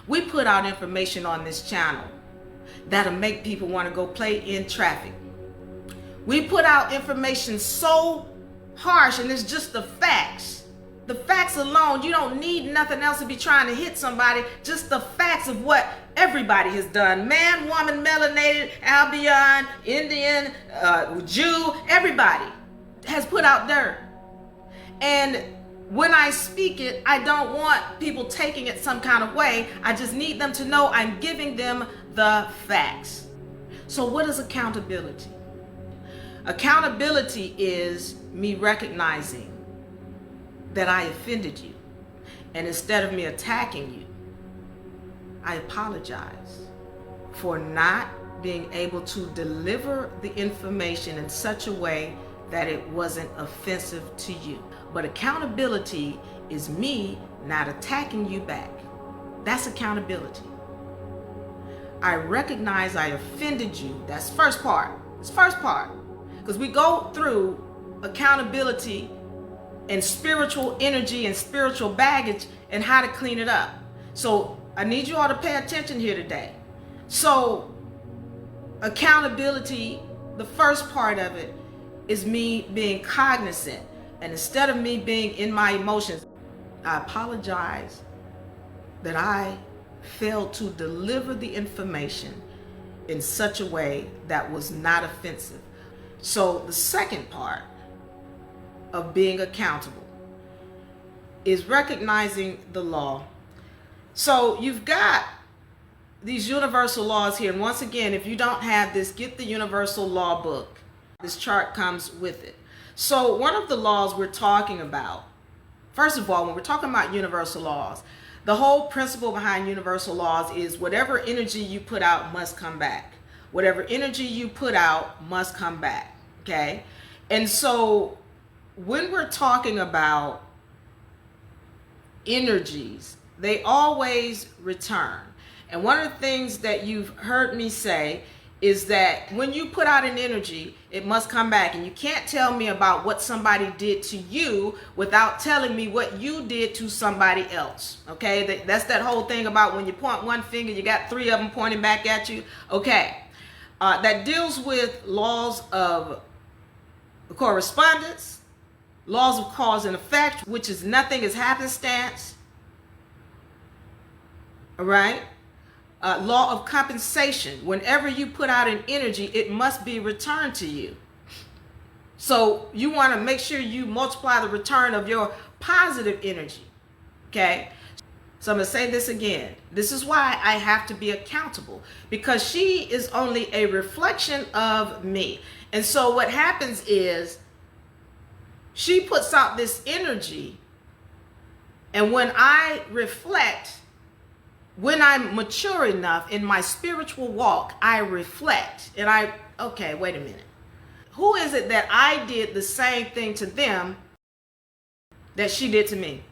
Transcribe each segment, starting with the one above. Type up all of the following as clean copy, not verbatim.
We put out information on this channel that'll make people want to go play in traffic. We put out information so harsh, and it's just the facts. The facts alone, you don't need nothing else to be trying to hit somebody. Just the facts of what everybody has done. Man, woman, melanated, Albion, Indian, Jew, everybody has put out dirt. And when I speak it, I don't want people taking it some kind of way. I just need them to know I'm giving them the facts. So what is accountability? Accountability is me recognizing that I offended you. And instead of me attacking you, I apologize for not being able to deliver the information in such a way that it wasn't offensive to you. But accountability is me not attacking you back. That's accountability. I recognize I offended you. That's first part. It's first part. Because we go through accountability and spiritual energy and spiritual baggage and how to clean it up. So I need you all to pay attention here today. So accountability, the first part of it is me being cognizant. And instead of me being in my emotions, I apologize that I failed to deliver the information in such a way that was not offensive. So the second part of being accountable is recognizing the law. So you've got these universal laws here. And once again, if you don't have this, get the universal law book. This chart comes with it. So one of the laws we're talking about, first of all, when we're talking about universal laws, the whole principle behind universal laws is whatever energy you put out must come back. Whatever energy you put out must come back. Okay? And so when we're talking about energies, they always return. And one of the things that you've heard me say is that when you put out an energy, it must come back. And you can't tell me about what somebody did to you without telling me what you did to somebody else. Okay? That's that whole thing about when you point one finger, you got three of them pointing back at you. Okay. That deals with laws of correspondence, laws of cause and effect, which is nothing is happenstance. All right? Law of compensation. Whenever you put out an energy, it must be returned to you. So you want to make sure you multiply the return of your positive energy. Okay? So I'm going to say this again. This is why I have to be accountable, because she is only a reflection of me. And so what happens is she puts out this energy, and when I reflect, when I'm mature enough in my spiritual walk, I reflect and okay, wait a minute. Who is it that I did the same thing to them that she did to me?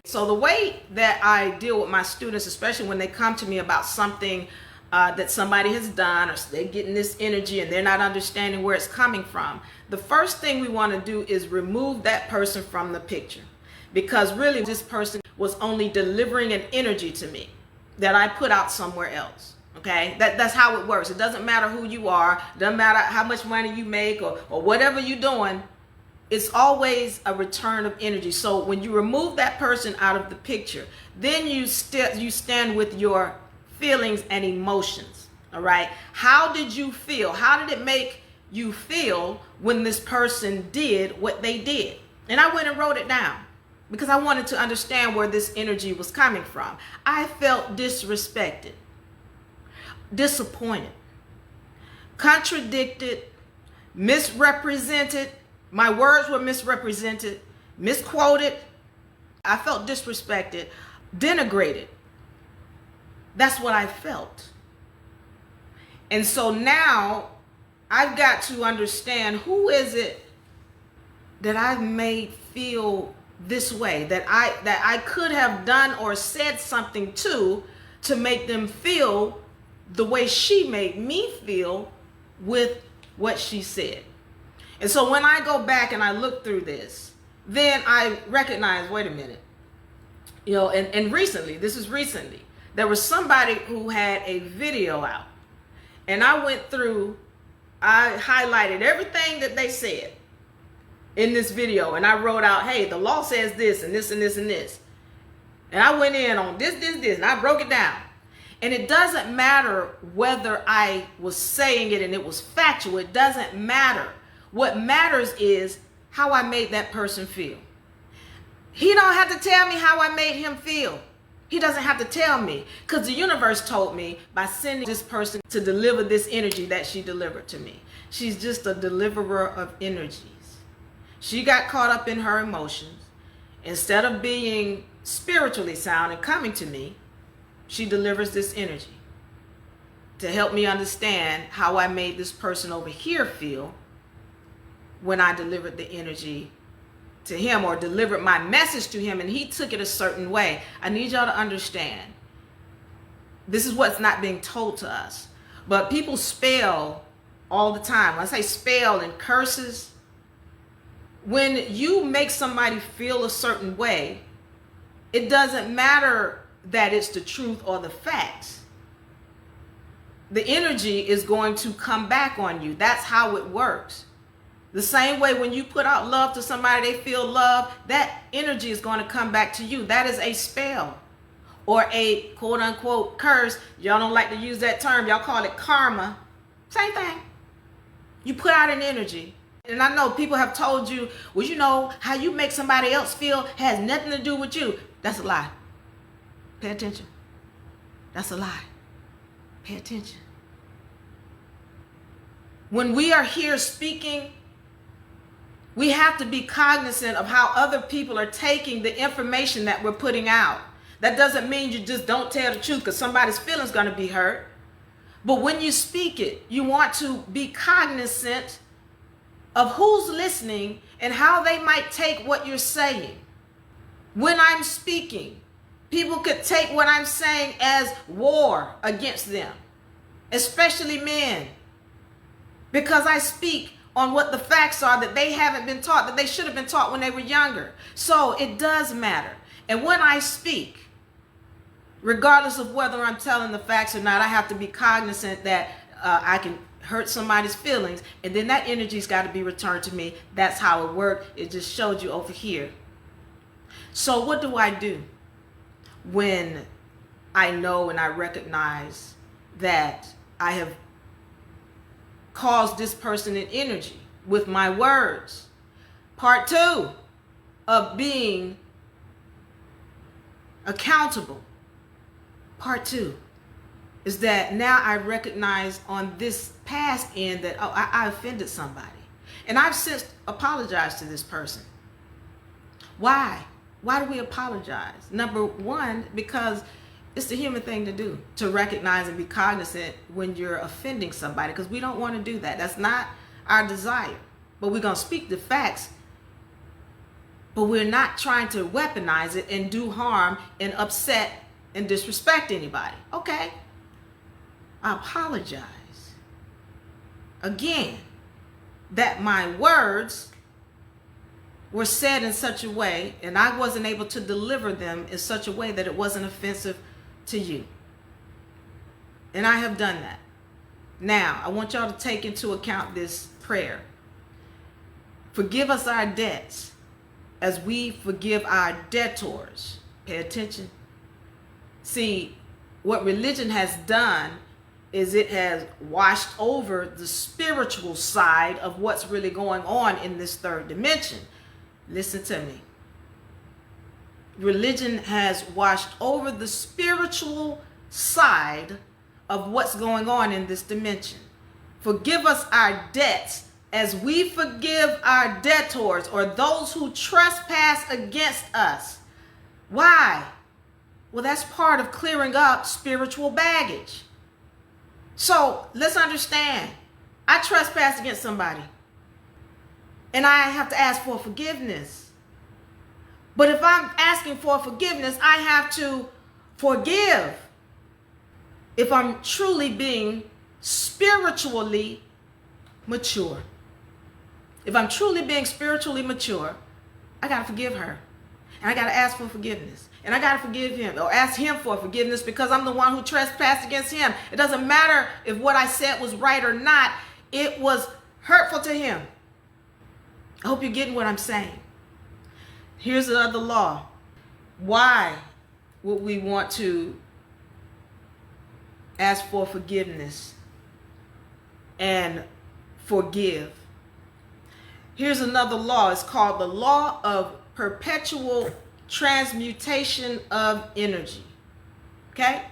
So the way that I deal with my students, especially when they come to me about something that somebody has done, or they're getting this energy and they're not understanding where it's coming from, the first thing we want to do is remove that person from the picture. Because really this person was only delivering an energy to me that I put out somewhere else. Okay, that's how it works. It doesn't matter who you are, it doesn't matter how much money you make or whatever you're doing. It's always a return of energy. So when you remove that person out of the picture, then you stand with your feelings and emotions. All right, how did you feel? How did it make you feel when this person did what they did? And I went and wrote it down, because I wanted to understand where this energy was coming from. I felt disrespected, disappointed, contradicted, misrepresented. My words were misrepresented, misquoted. I felt disrespected, denigrated. That's what I felt. And so now I've got to understand, who is it that I've made feel this way, that I could have done or said something to make them feel the way she made me feel with what she said. And so when I go back and I look through this, then I recognize, wait a minute, and recently, this is recently, There was somebody who had a video out, and I went through, I highlighted everything that they said in this video, and I wrote out, hey, the law says this and this and this and this. And I went in on this, and I broke it down. And it doesn't matter whether I was saying it and it was factual. It doesn't matter. What matters is how I made that person feel. He don't have to tell me how I made him feel. He doesn't have to tell me, because the universe told me by sending this person to deliver this energy that she delivered to me. She's just a deliverer of energies. She got caught up in her emotions. Instead of being spiritually sound and coming to me, she delivers this energy to help me understand how I made this person over here feel when I delivered the energy to him, or delivered my message to him and he took it a certain way. I need y'all to understand, this is what's not being told to us. But people spell all the time. When I say spell and curses, when you make somebody feel a certain way, it doesn't matter that it's the truth or the facts. The energy is going to come back on you. That's how it works. The same way when you put out love to somebody, they feel love, that energy is going to come back to you. That is a spell or a quote unquote curse. Y'all don't like to use that term. Y'all call it karma. Same thing. You put out an energy. And I know people have told you, well, you know, how you make somebody else feel has nothing to do with you. That's a lie. Pay attention. That's a lie. Pay attention. When we are here speaking, we have to be cognizant of how other people are taking the information that we're putting out. That doesn't mean you just don't tell the truth, because somebody's feelings going to be hurt. But when you speak it, you want to be cognizant of who's listening and how they might take what you're saying. When I'm speaking, people could take what I'm saying as war against them, especially men, because I speak on what the facts are that they haven't been taught, that they should have been taught when they were younger. So it does matter. And when I speak, regardless of whether I'm telling the facts or not, I have to be cognizant that I can hurt somebody's feelings, and then that energy's got to be returned to me. That's how it worked. It just showed you over here. So what do I do when I know and I recognize that I have caused this person an energy with my words? Part 2 of being accountable. Part 2 is that now I recognize on this past end that, oh, I offended somebody. And I've since apologized to this person. Why? Why do we apologize? Number one, because it's the human thing to do, to recognize and be cognizant when you're offending somebody, because we don't want to do that. That's not our desire. But we're going to speak the facts, but we're not trying to weaponize it and do harm and upset and disrespect anybody. Okay, I apologize. Again, that my words were said in such a way, and I wasn't able to deliver them in such a way that it wasn't offensive to you. And I have done that. Now, I want y'all to take into account this prayer. Forgive us our debts as we forgive our debtors. Pay attention. See, what religion has done is it has washed over the spiritual side of what's really going on in this third dimension. Listen to me. Religion has washed over the spiritual side of what's going on in this dimension. Forgive us our debts as we forgive our debtors, or those who trespass against us. Why? Well, that's part of clearing up spiritual baggage. So let's understand. I trespass against somebody, and I have to ask for forgiveness. But if I'm asking for forgiveness, I have to forgive. If I'm truly being spiritually mature. If I'm truly being spiritually mature, I got to forgive her. And I got to ask for forgiveness. And I got to forgive him or ask him for forgiveness because I'm the one who trespassed against him. It doesn't matter if what I said was right or not. It was hurtful to him. I hope you're getting what I'm saying. Here's another law. Why would we want to ask for forgiveness and forgive? Here's another law. It's called the law of perpetual transmutation of energy. Okay?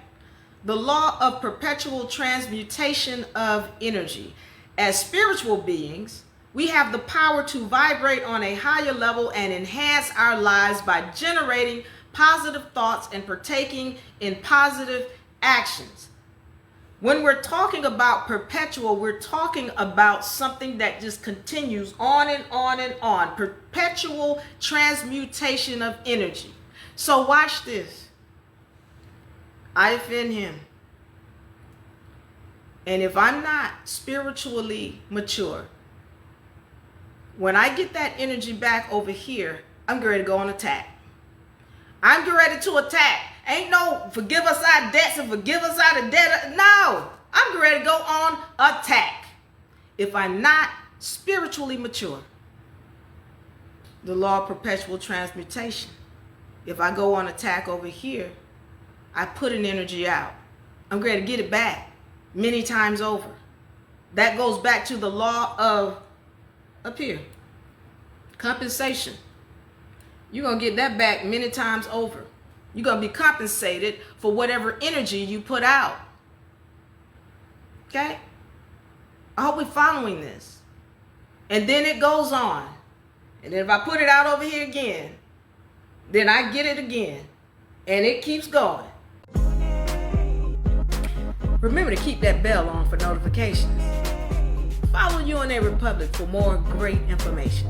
The law of perpetual transmutation of energy. As spiritual beings, we have the power to vibrate on a higher level and enhance our lives by generating positive thoughts and partaking in positive actions. When we're talking about perpetual, we're talking about something that just continues on and on and on. Perpetual transmutation of energy. So watch this. I offend him. And if I'm not spiritually mature, when I get that energy back over here, I'm ready to go on attack. I'm ready to attack. Ain't no forgive us our debts and forgive us our debt. No, I'm ready to go on attack. If I'm not spiritually mature, the law of perpetual transmutation. If I go on attack over here, I put an energy out. I'm ready to get it back many times over. That goes back to the law of up here, compensation. You're going to get that back many times over. You're going to be compensated for whatever energy you put out. Okay? I hope we're following this. And then it goes on. And then if I put it out over here again, then I get it again. And it keeps going. Remember to keep that bell on for notifications. Follow You in a Republic for more great information.